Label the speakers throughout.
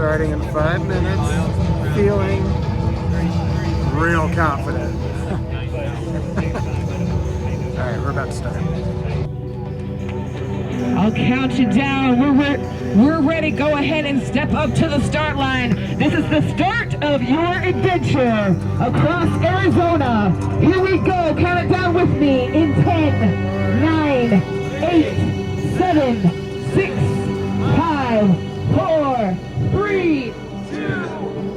Speaker 1: Starting in 5 minutes, feeling real confident. All right, we're about to start.
Speaker 2: I'll count you down. We're ready. Go ahead and step up to the start line. This is the start of your adventure across Arizona. Here we go. Count it down with me in 10, 9, 8, 7, 6, 5, 4, 3, 2,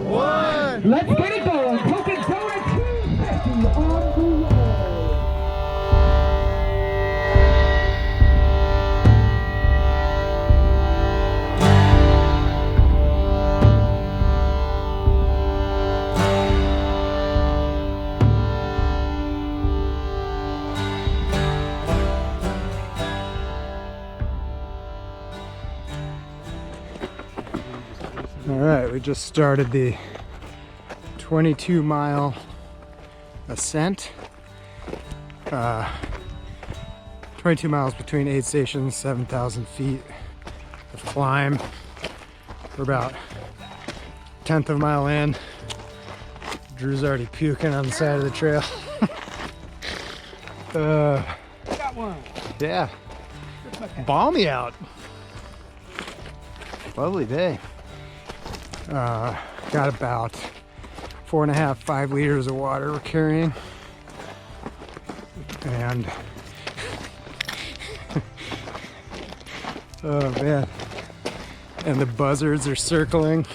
Speaker 2: 1. Let's get it going. Cocodona 250 on the road.
Speaker 1: All right, we just started the 22-mile ascent. 22 miles between 8 stations, 7,000 feet of climb. We're about 1/10 of a mile in. Drew's already puking on the side of the trail.
Speaker 3: Got one.
Speaker 1: Yeah, balmy out. Lovely day. Got about 4.5, 5 liters of water we're carrying. And oh man. And the buzzards are circling.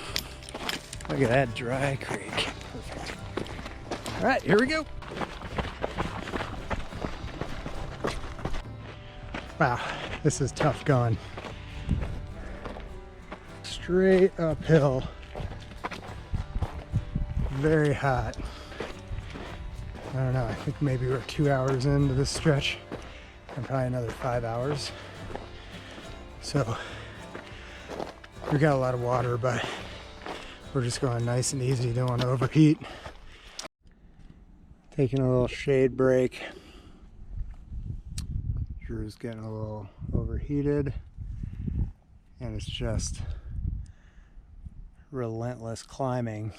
Speaker 1: Look at that dry creek. Perfect. All right, here we go. Wow, this is tough going. Straight uphill. Very hot. I don't know, I think maybe we're 2 hours into this stretch and probably another 5 hours. So we got a lot of water, but we're just going nice and easy, don't want to overheat. Taking a little shade break. Drew's getting a little overheated, and it's just relentless climbing.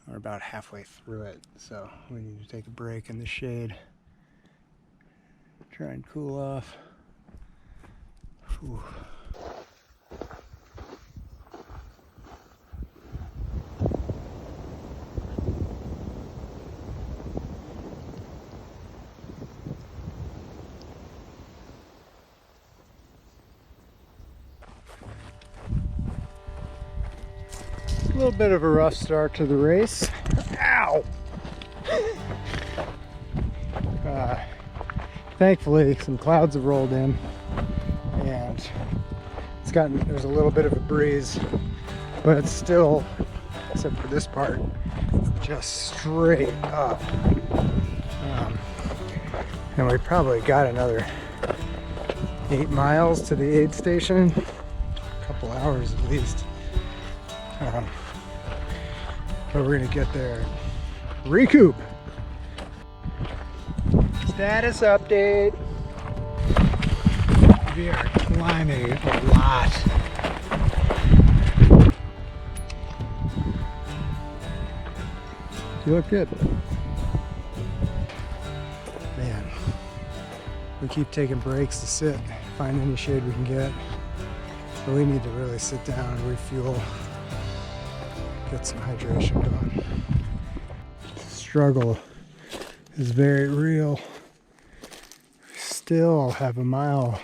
Speaker 1: We're about halfway through it, so we need to take a break in the shade. Try and cool off. Whew. A little bit of a rough start to the race. Ow! Thankfully, some clouds have rolled in, and there's a little bit of a breeze, but it's still, except for this part, just straight up. And we probably got another 8 miles to the aid station, a couple hours at least. But we're gonna get there and recoup. Status update. We are climbing a lot. You look good. Man, we keep taking breaks to sit, find any shade we can get. But we need to really sit down and refuel. Get some hydration going. Struggle is very real. We still have a mile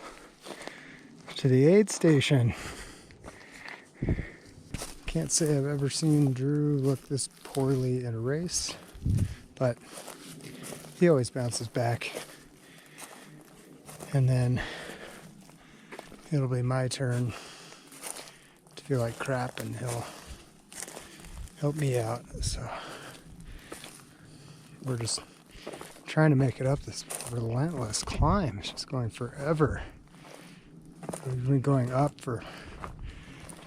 Speaker 1: to the aid station. Can't say I've ever seen Drew look this poorly in a race, but he always bounces back. And then it'll be my turn to feel like crap, and he'll help me out. So we're just trying to make it up this relentless climb. It's just going forever. We've been going up for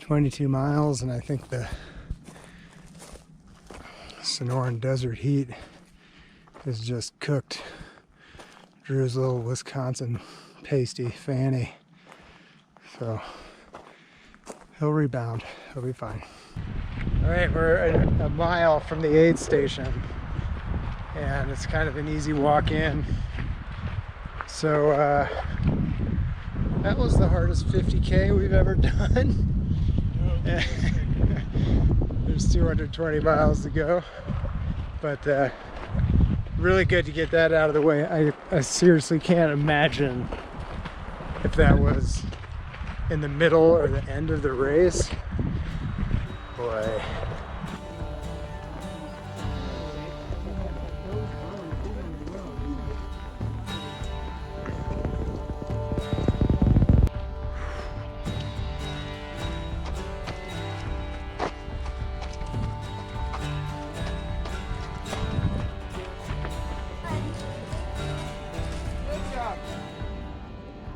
Speaker 1: 22 miles, and I think the Sonoran desert heat has just cooked Drew's little Wisconsin pasty fanny. So He'll rebound. He'll be fine. All right, we're a mile from the aid station, and it's kind of an easy walk in. So that was the hardest 50K we've ever done. There's 220 miles to go, but really good to get that out of the way. I seriously can't imagine if that was in the middle or the end of the race. Boy.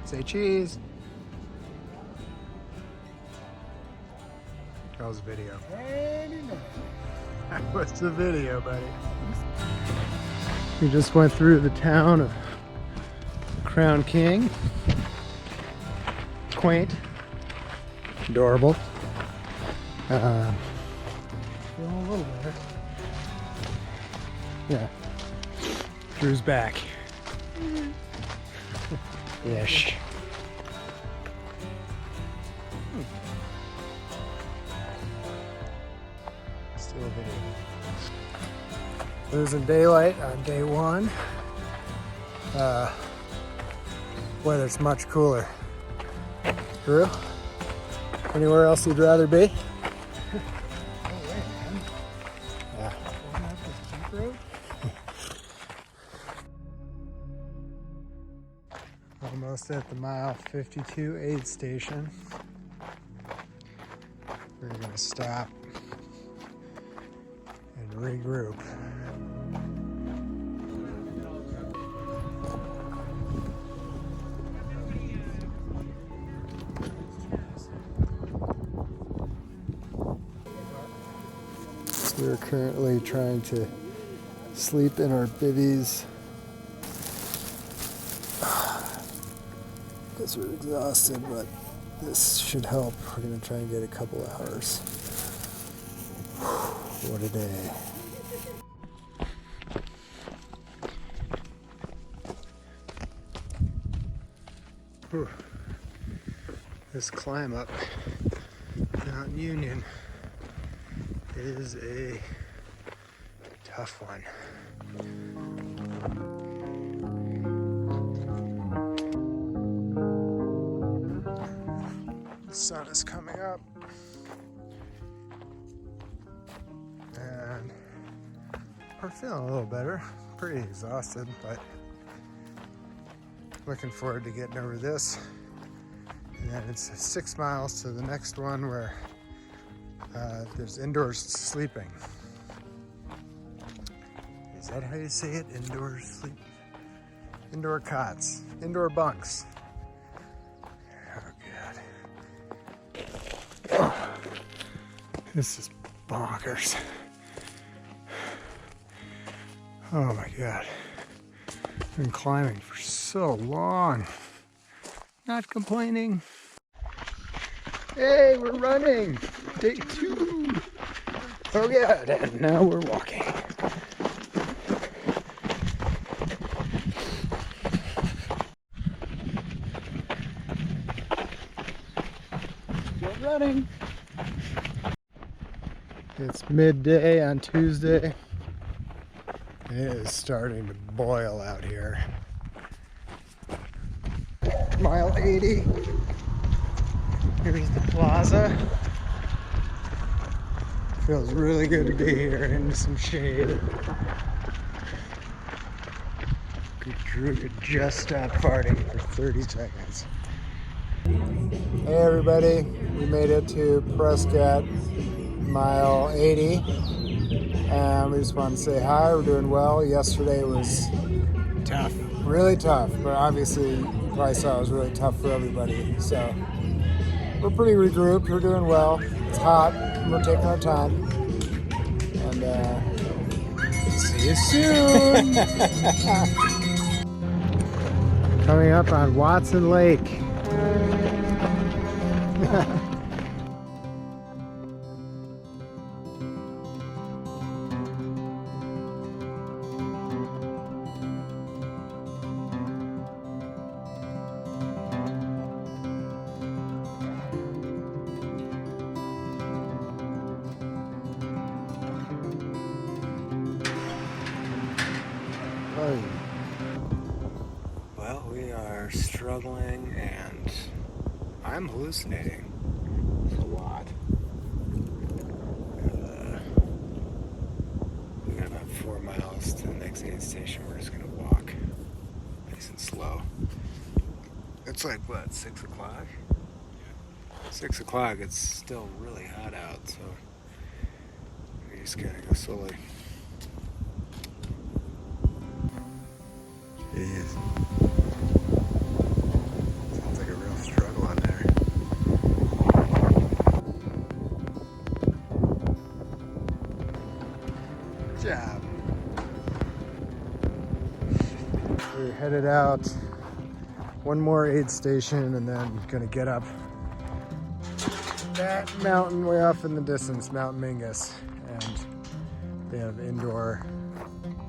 Speaker 1: Say cheese. That was a video. That was the video, buddy. We just went through the town of Crown King. Quaint. Adorable. Feeling a little better. Yeah. Drew's back. Ish. Still a video. Losing daylight on day one. Weather's much cooler. Drew, anywhere else you'd rather be? Yeah. Almost at the mile 52 aid station. We're gonna stop and regroup. We're currently trying to sleep in our bivvies. Because we're exhausted, but this should help. We're gonna try and get a couple of hours. What a day. Whew. This climb up Mount Union is a tough one. The sun is coming up, and we're feeling a little better. Pretty exhausted, but looking forward to getting over this. And then it's 6 miles to the next one where there's indoor sleeping. Is that how you say it? Indoor sleep? Indoor cots, indoor bunks. Oh God. Oh, this is bonkers. Oh my God. I've been climbing for so long. Not complaining. Hey, we're running. Day 2. Oh yeah, and now we're walking. Still running. It's midday on Tuesday. It is starting to boil out here. Mile 80. Here's the plaza. Feels really good to be here in some shade. Drew could just stop farting for 30 seconds. Hey everybody, we made it to Prescott, mile 80. And we just wanted to say hi, we're doing well. Yesterday was tough, really tough, but obviously you probably saw it was really tough for everybody. So we're pretty regrouped, we're doing well. It's hot, and we're taking our time. And see you soon. Coming up on Watson Lake. Oh. Well, we are struggling and I'm hallucinating. It's a lot. We got about 4 miles to the next aid station. We're just gonna walk nice and slow. It's like what, 6 o'clock? 6 o'clock, it's still really hot out, so we just gotta go slowly. Jeez. Sounds like a real struggle on there. Good job. We're headed out. One more aid station and then gonna get up that mountain way off in the distance, Mount Mingus. And they have indoor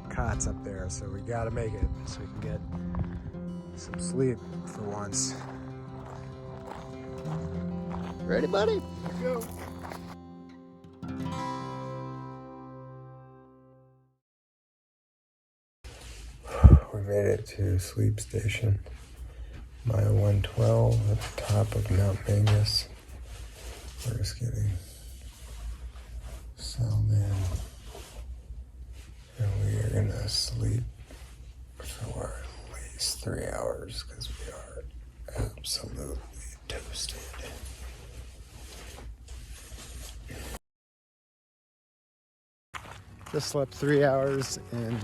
Speaker 1: cots up there, so we gotta make it so we can get some sleep for once. Ready, buddy? Let's go. We made it to sleep station, mile 112 at the top of Mount Mingus. We're just getting settled in, and we are gonna sleep for at least 3 hours because we are absolutely toasted. Just slept 3 hours in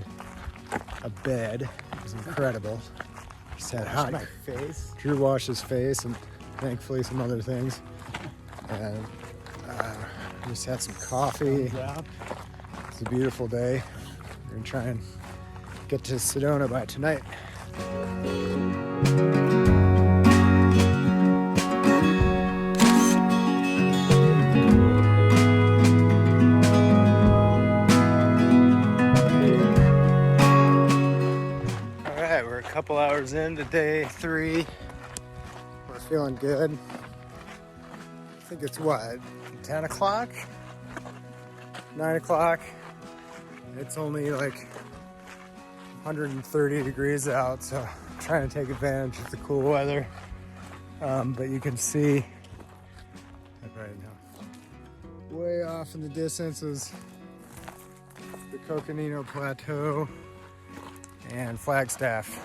Speaker 1: a bed. It was incredible. Just had hot. My face. Drew washed his face and thankfully some other things. And just had some coffee. It's a beautiful day. We're gonna try and get to Sedona by tonight. All right, we're a couple hours into day 3. We're feeling good. I think it's what, 10 o'clock? 9 o'clock. It's only like 130 degrees out, so I'm trying to take advantage of the cool weather. But you can see right now, way off in the distance is the Cocodona Plateau and Flagstaff.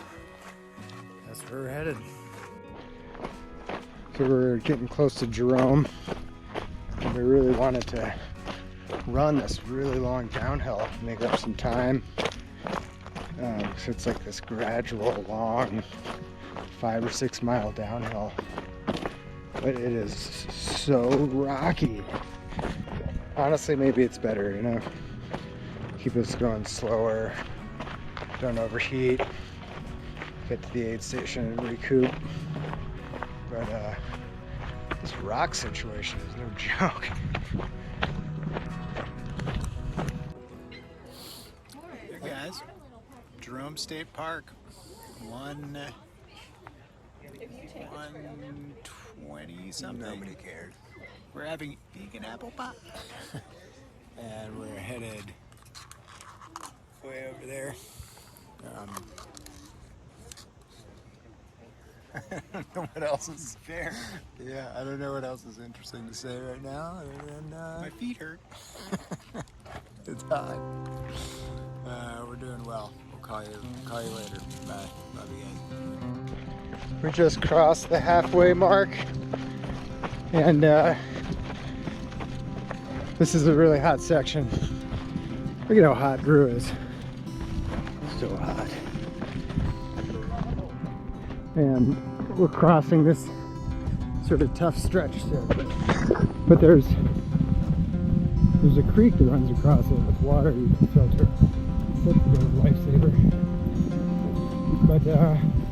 Speaker 1: That's where we're headed. So we're getting close to Jerome, and we really wanted to run this really long downhill, make up some time. So it's like this gradual, long 5 or 6 mile downhill, but it is so rocky. Honestly, maybe it's better, you know, keep us going slower, don't overheat, get to the aid station and recoup. But this rock situation is no joke. Hey guys, Jerome State Park, 120 something. Nobody cared. We're having vegan apple pie. And we're headed way over there. I don't know what else is fair. Yeah, I don't know what else is interesting to say right now other than my feet hurt. It's hot. We're doing well. We'll call you later. Bye. Love you guys. We just crossed the halfway mark, and this is a really hot section. Look at how hot Drew is. So hot. And we're crossing this sort of tough stretch here, but there's a creek that runs across it with water you can filter. It's a bit of a lifesaver. But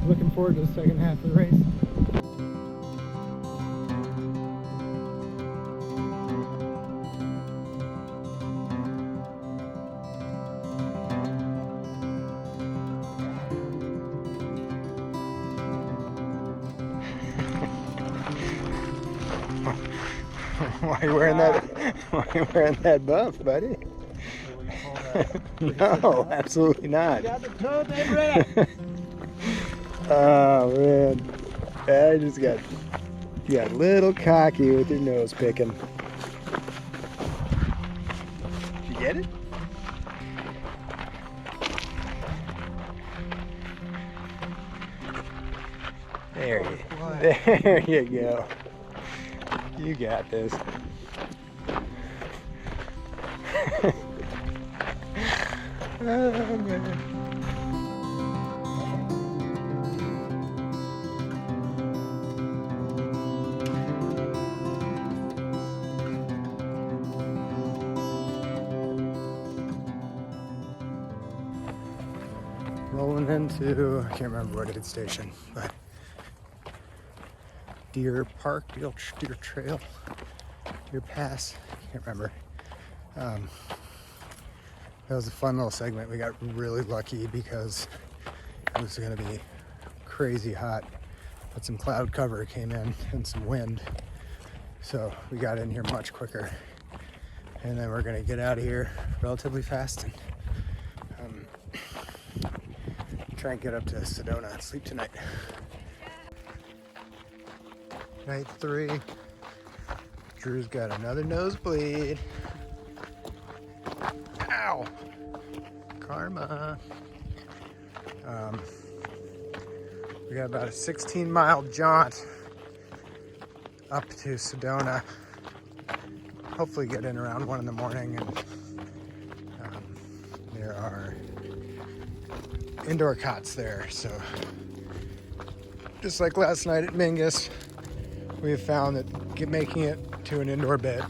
Speaker 1: looking forward to the second half of the race. Why are you wearing that? Why are you wearing that buff, buddy? No, absolutely not.
Speaker 3: Got the toad, they red.
Speaker 1: Oh man, I just got a little cocky with your nose picking. Did you get it? There you go. You got this. Oh man. Rolling into, I can't remember what aid station, but Deer Park, Deer Trail, Deer Pass, can't remember. That was a fun little segment. We got really lucky because it was going to be crazy hot, but some cloud cover came in and some wind. So we got in here much quicker. And then we're going to get out of here relatively fast and try and get up to Sedona and sleep tonight. Night 3. Drew's got another nosebleed. Ow! Karma. We got about a 16-mile jaunt up to Sedona. Hopefully get in around 1 in the morning, and there are indoor cots there. So just like last night at Mingus, we have found that making it to an indoor bed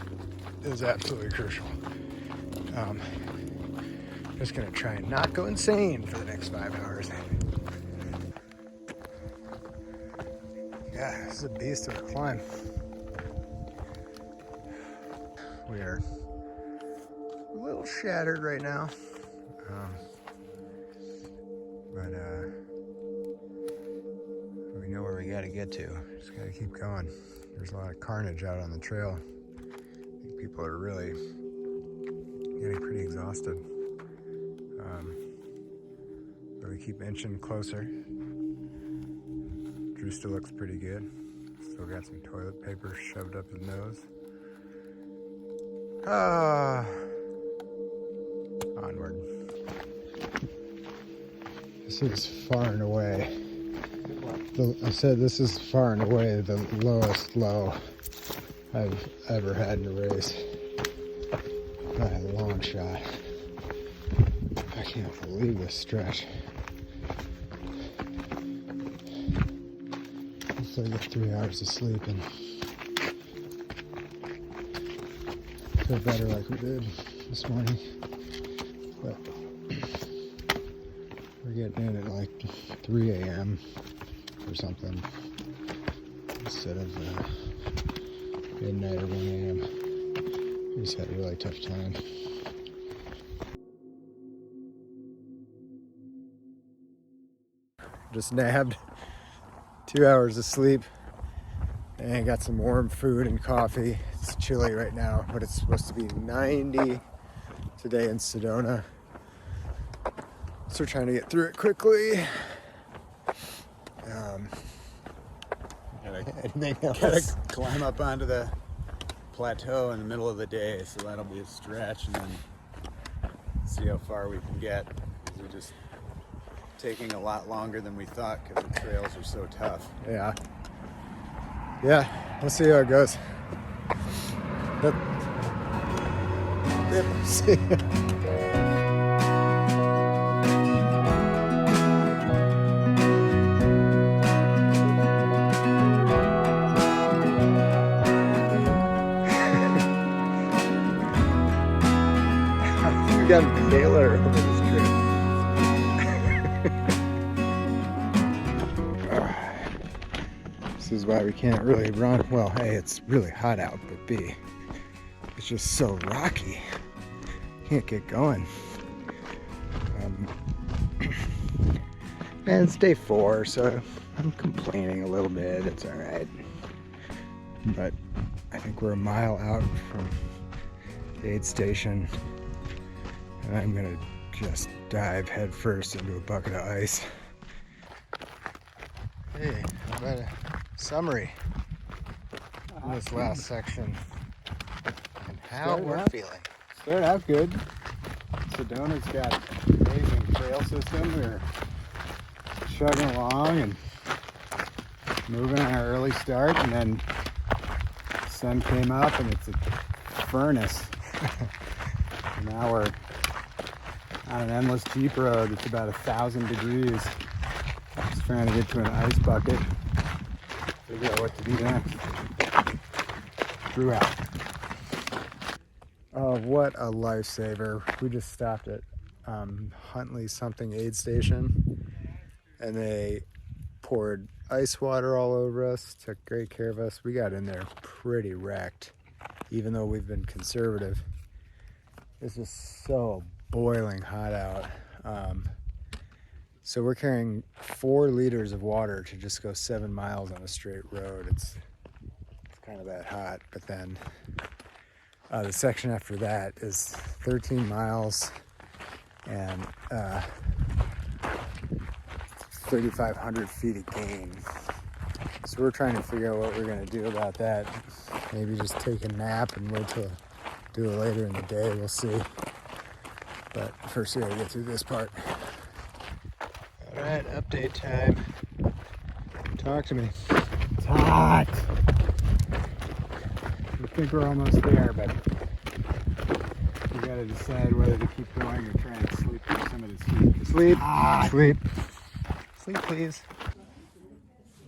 Speaker 1: is absolutely crucial. Just gonna try and not go insane for the next 5 hours. Yeah, this is a beast of a climb. We are a little shattered right now, but we know where we gotta get to. Just gotta keep going. There's a lot of carnage out on the trail. I think people are really getting pretty exhausted. But we keep inching closer. Drew still looks pretty good. Still got some toilet paper shoved up his nose. Onward. This is far and away. I said this is far and away the lowest low I've ever had in a race. By a long shot. I can't believe this stretch. Hopefully I get 3 hours of sleep and feel better like we did this morning. But we're getting in at like 3 a.m. or something instead of midnight or 1 a.m. We just had a really tough time. Just nabbed 2 hours of sleep and got some warm food and coffee. It's chilly right now, but it's supposed to be 90 today in Sedona. So we're trying to get through it quickly.
Speaker 4: Gotta climb up onto the plateau in the middle of the day, so that'll be a stretch, and then see how far we can get. We're just taking a lot longer than we thought because the trails are so tough.
Speaker 1: Yeah, we'll see how it goes. See. We've gotten paler over this trip. This is why we can't really run. Well, A, it's really hot out, but B, it's just so rocky. Can't get going. And it's day 4, so I'm complaining a little bit. It's all right. But I think we're a mile out from the aid station. And I'm gonna just dive headfirst into a bucket of ice. Hey, how about a summary in this last section and how we're feeling?
Speaker 4: Started out good. Cocodona's got an amazing trail system. We're chugging along and moving on our early start, and then the sun came up and it's a furnace. And now we're on an endless Jeep road. It's about 1,000 degrees. Just trying to get to an ice bucket. Figure out what to do next. Drew out.
Speaker 1: Oh, what a lifesaver. We just stopped at Huntley something aid station, and they poured ice water all over us, took great care of us. We got in there pretty wrecked, even though we've been conservative. It's just so boiling hot out. So we're carrying 4 liters of water to just go 7 miles on a straight road. It's kind of that hot. But then the section after that is 13 miles and 3,500 feet of gain. So we're trying to figure out what we're going to do about that. Maybe just take a nap and wait till do it later in the day. We'll see. But first we got to get through this part. All right, update time. Talk to me.
Speaker 4: It's hot. I think we're almost there, but we gotta decide whether to keep going or try and sleep through some of this heat.
Speaker 1: Sleep. Sleep. Sleep, please.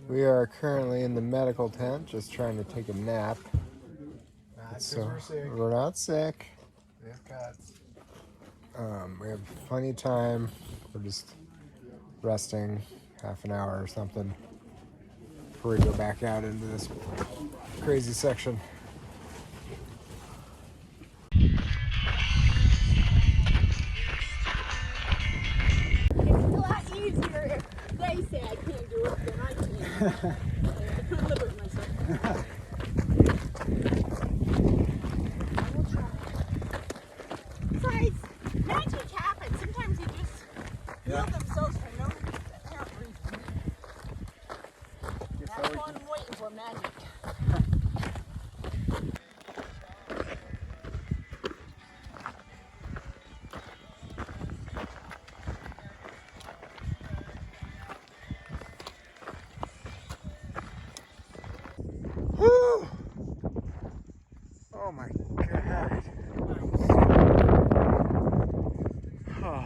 Speaker 1: We are currently in the medical tent, just trying to take a nap. We're not sick. We have plenty of time. We're just resting half an hour or something before we go back out into this crazy section.
Speaker 3: It's a lot easier if they say I can't do it than I can. I couldn't live with myself. I will try. Besides, magic happens. Sometimes you just feel themselves for no apparent reason. That's what I'm waiting for, magic.
Speaker 1: Woo! Oh my God. Oh.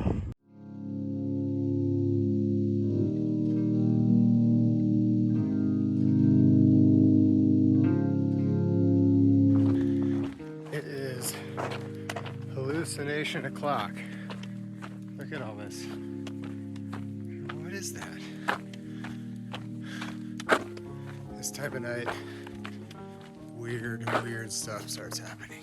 Speaker 1: It is hallucination o'clock. Look at all this. What is that? This type of night, weird stuff starts happening.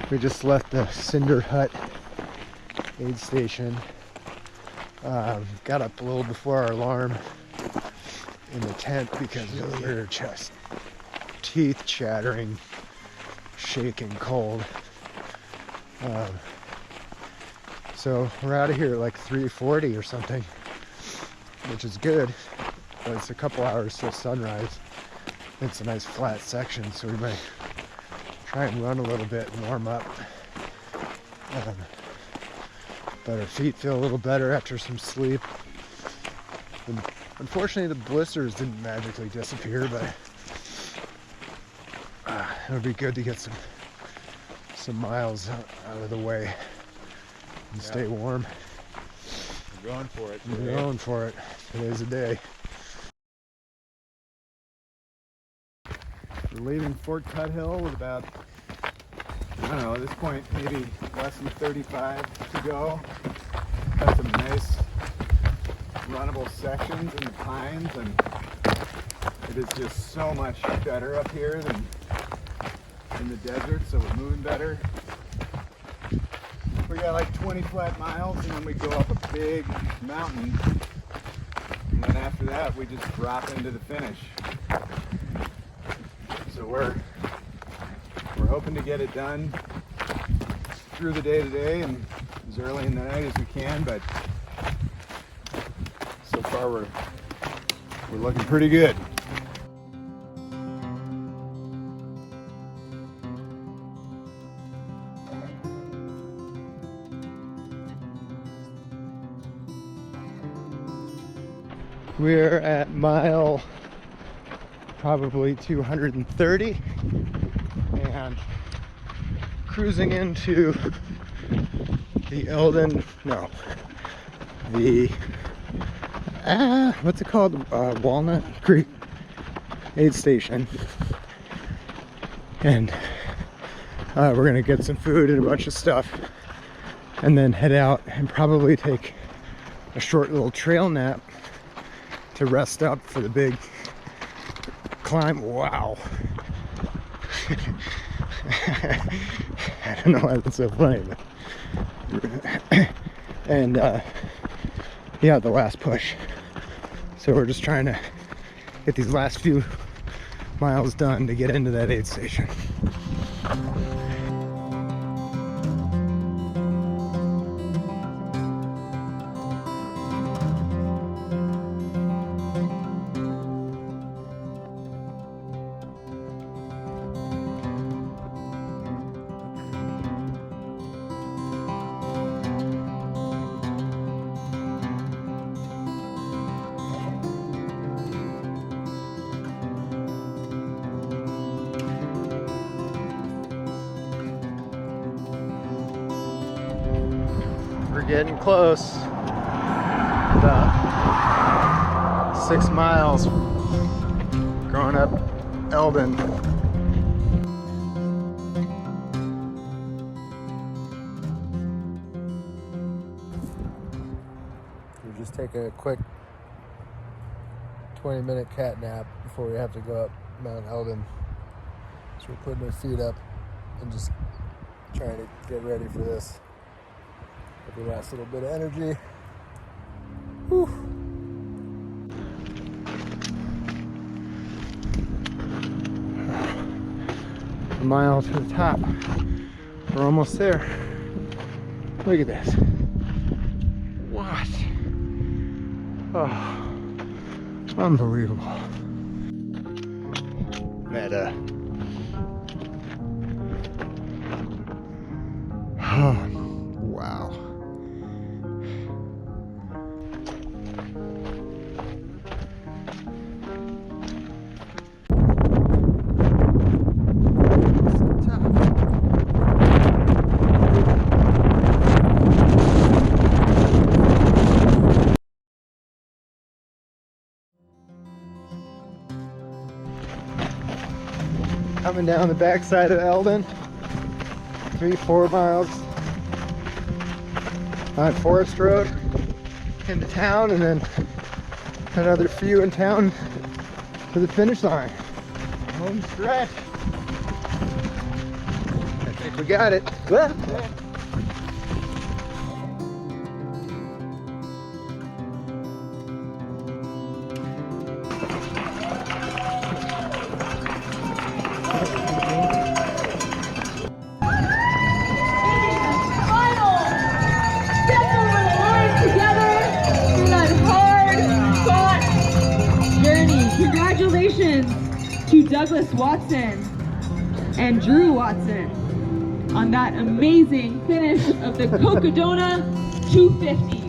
Speaker 1: We just left the Cinder Hut aid station. Got up a little before our alarm in the tent because we were just teeth chattering, shaking cold. So we're out of here at like 3:40 or something, which is good, but it's a couple hours till sunrise. It's a nice flat section, so we might try and run a little bit and warm up. But our feet feel a little better after some sleep. And unfortunately, the blisters didn't magically disappear, but it would be good to get some miles out of the way and stay warm.
Speaker 4: We're going for it.
Speaker 1: We're going for it. Today's the day.
Speaker 4: We're leaving Fort Cuthill with about, I don't know, at this point, maybe less than 35 to go. Got some nice runnable sections in the pines, and it is just so much better up here than in the desert, so we're moving better. We got like 20 flat miles, and then we go up a big mountain, and then after that we just drop into the finish. So we're hoping to get it done through the day today and as early in the night as we can, but so far we're looking pretty good.
Speaker 1: We're at mile probably 230 and cruising into the what's it called? Walnut Creek aid station. And we're gonna get some food and a bunch of stuff and then head out and probably take a short little trail nap to rest up for the big climb. Wow. I don't know why that's so funny, but and yeah, the last push. So we're just trying to get these last few miles done to get into that aid station. We're getting close. About 6 miles going up Eldon.
Speaker 5: We're just taking a quick 20-minute cat nap before we have to go up Mount Eldon. So we're putting our feet up and just trying to get ready for this. Every last little bit of energy. Whew.
Speaker 1: A mile to the top. We're almost there. Look at this. What? Oh, unbelievable. Meta. Oh, wow. Coming down the backside of Eldon, 3-4 miles on Forest Road into town, and then another few in town to the finish line. Home stretch. I think we got it.
Speaker 2: Congratulations to Douglas Watson and Drew Watson on that amazing finish of the Cocodona 250.